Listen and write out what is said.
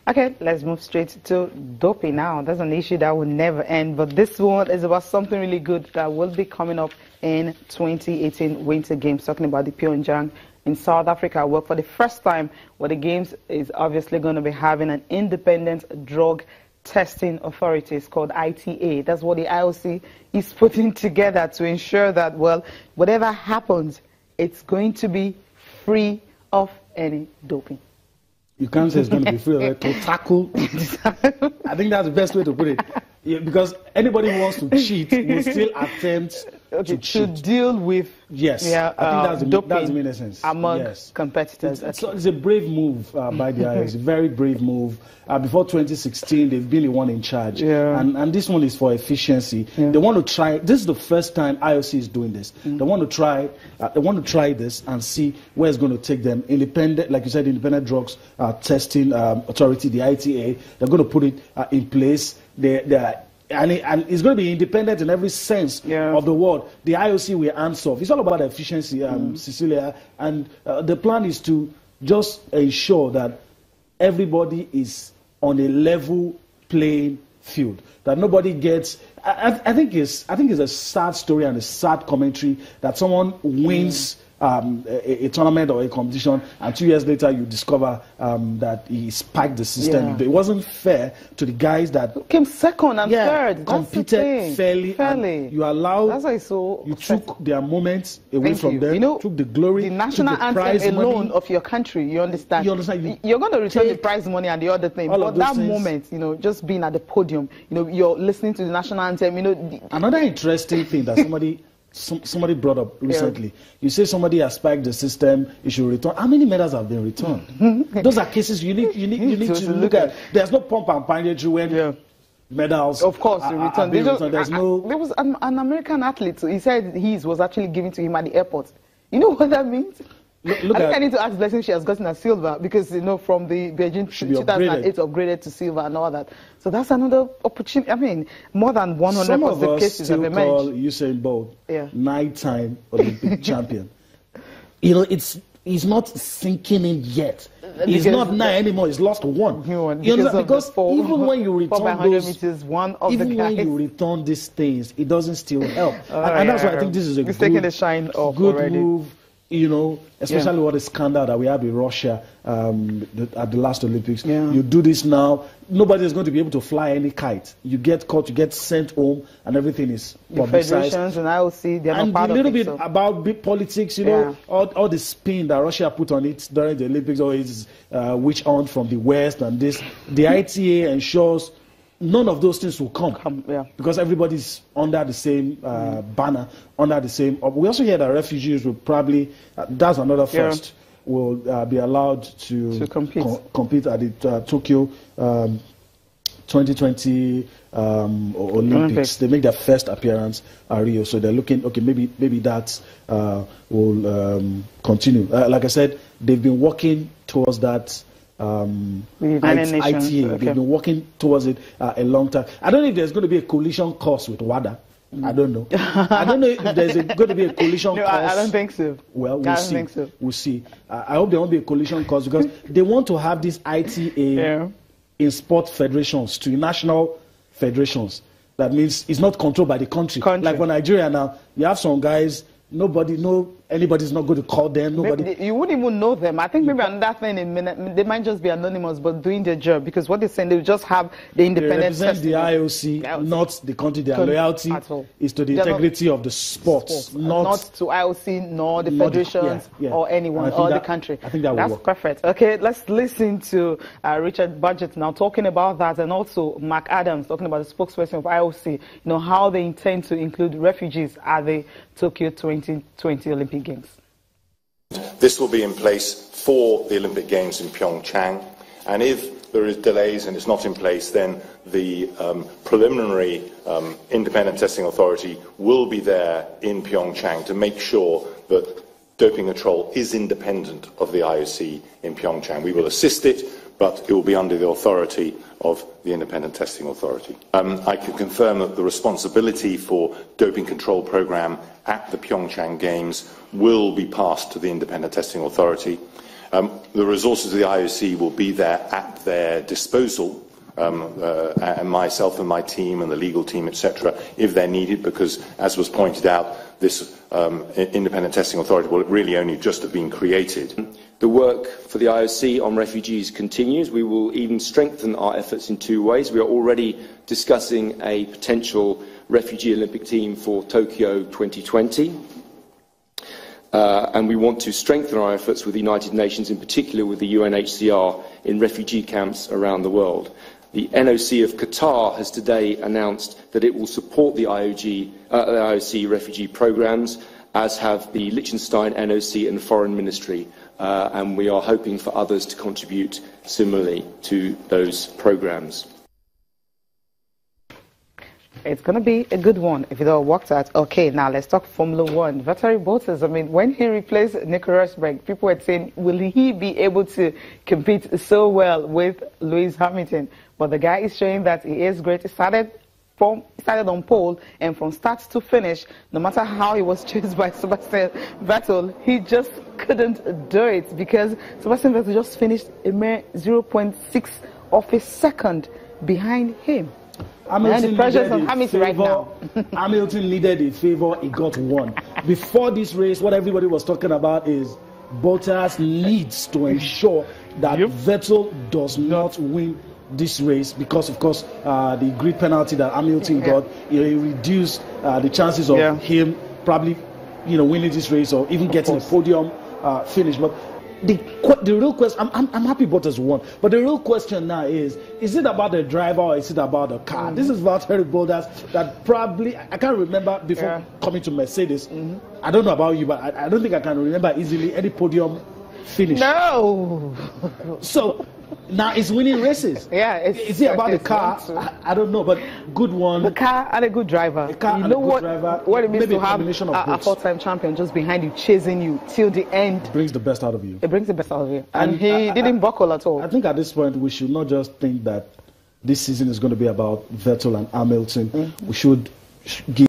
Okay, let's move straight to doping now. That's an issue that will never end, but this one is about something really good that will be coming up in 2018 Winter Games, talking about the Pyeongchang in South Africa, where for the first time, where the Games is obviously going to be having an independent drug testing authority. It's called ITA. That's what the IOC is putting together to ensure that, well, whatever happens, it's going to be free of any doping. You can't say it's going to be free of it. To tackle, I think that's the best way to put it. Yeah, because anybody who wants to cheat will still attempt to cheat. To deal with yes, yeah, I think doping that's the main essence. Among competitors. It's a brave move by the IOC, a very brave move. Before 2016, they've been the one in charge. Yeah. And this one is for efficiency. Yeah. They want to try, this is the first time IOC is doing this. They want to try this and see where it's going to take them. Independent, like you said, Independent Drugs Testing Authority, the ITA, they're going to put it in place. And it's going to be independent in every sense of the word. The IOC will answer off. It's all about efficiency, Cecilia. And the plan is to just ensure that everybody is on a level playing field. That nobody gets. I think it's a sad story and a sad commentary that someone wins a tournament or a competition, and 2 years later you discover that he spiked the system. It wasn't fair to the guys that came second and third. Competed fairly. You allowed. That's why so you took their moments away from them. You know, took the glory, the national anthem alone of your country. You understand? You're going to return the prize money and the other thing. But that moment, you know, just being at the podium, you know, you're listening to the national anthem. You know, another interesting thing that somebody brought up recently. You say somebody has spiked the system, you should return. How many medals have been returned? Those are cases you need to look at. There's no pump and pandage when medals. Of course, returned. There's no. There was an American athlete. So he said his was actually given to him at the airport. You know what that means? I think I need to ask Blessing. She has gotten a silver because, you know, from the Beijing 2008 upgraded to silver and all that. So that's another opportunity. I mean, more than 100 positive cases have emerged. Some of us still call Usain Bolt nighttime Olympic champion. You know, he's not sinking in yet. He's not 9 anymore. He's lost 1. Because even when you return those, when you return these things, it doesn't still help. And that's why I think this is a taking the shine off good move. You know, especially what the scandal that we have in Russia at the last Olympics. You do this now, nobody is going to be able to fly any kite. You get caught, you get sent home, and everything is publicized. The federations and IOC, they're not part of it. And a little bit about politics, you know, all the spin that Russia put on it during the Olympics, or it's witch hunt from the West and this. The ITA ensures none of those things will come because everybody's under the same banner, under the same. We also hear that refugees will probably, that's another first, will be allowed to compete at the Tokyo 2020 Olympics. They make their first appearance at Rio, so they're looking, okay, maybe that will continue. Like I said, they've been working towards that. ITA, they've been working towards it a long time. I don't know if there's going to be a coalition course with WADA. I don't know. I don't know if there's going to be a coalition course. I don't think so. Well, we'll see. Think so. We'll see. I hope there won't be a coalition course because they want to have this ITA in sport federations, to national federations. That means it's not controlled by the country. Like for Nigeria now, you have some guys. Anybody's not going to call them. You wouldn't even know them. I think maybe another thing, they might just be anonymous, but doing their job. Because what they're saying, they just have the independent. They represent the IOC, not the country. Their loyalty is to the integrity of the sports, not to IOC, nor the federations, or anyone, or the country. I think that's perfect. Okay, let's listen to Richard Budget now talking about that, and also Mark Adams talking about the spokesperson of IOC. You know how they intend to include refugees at the Tokyo 2020 Olympic Games. This will be in place for the Olympic Games in Pyeongchang, and if there is delays and it's not in place, then the preliminary independent testing authority will be there in Pyeongchang to make sure that doping control is independent of the IOC in Pyeongchang. We will assist it, but it will be under the authority of the Independent Testing Authority. I can confirm that the responsibility for doping control programme at the Pyeongchang Games will be passed to the Independent Testing Authority. The resources of the IOC will be there at their disposal, and myself and my team and the legal team, etc., if they're needed, because, as was pointed out, this Independent Testing Authority will really only just have been created. The work for the IOC on refugees continues. We will even strengthen our efforts in two ways. We are already discussing a potential refugee Olympic team for Tokyo 2020. And we want to strengthen our efforts with the United Nations, in particular with the UNHCR, in refugee camps around the world. The NOC of Qatar has today announced that it will support the IOC refugee programmes, as have the Liechtenstein NOC and Foreign Ministry, and we are hoping for others to contribute similarly to those programmes. It's going to be a good one if it all works out. Okay, now let's talk Formula One. Valtteri Bottas, I mean, when he replaced Nico Rosberg, people were saying, will he be able to compete so well with Lewis Hamilton? But the guy is showing that he is great. He started on pole, and from start to finish, no matter how he was chased by Sebastian Vettel, he just couldn't do it, because Sebastian Vettel just finished a mere 0.6 of a second behind him. Hamilton Hamilton needed a favor, he got one. Before this race, what everybody was talking about is Bottas needs to ensure that Vettel does not win this race, because, of course, the grid penalty that Hamilton got, it reduced the chances of him probably, winning this race or even getting a podium finish. But the real question, I'm happy Bottas won, but the real question now is it about the driver or is it about the car? This is Valtteri Bottas that probably, I can't remember before coming to Mercedes. I don't know about you, but I don't think I can remember easily any podium finish. No. So now it's winning races. Yeah. Is it about the car? I don't know, but good one. The car and a good driver. You know what it means to have a four-time champion just behind you, chasing you till the end. It brings the best out of you. It brings the best out of you. And he didn't buckle at all. I think at this point we should not just think that this season is going to be about Vettel and Hamilton. We should give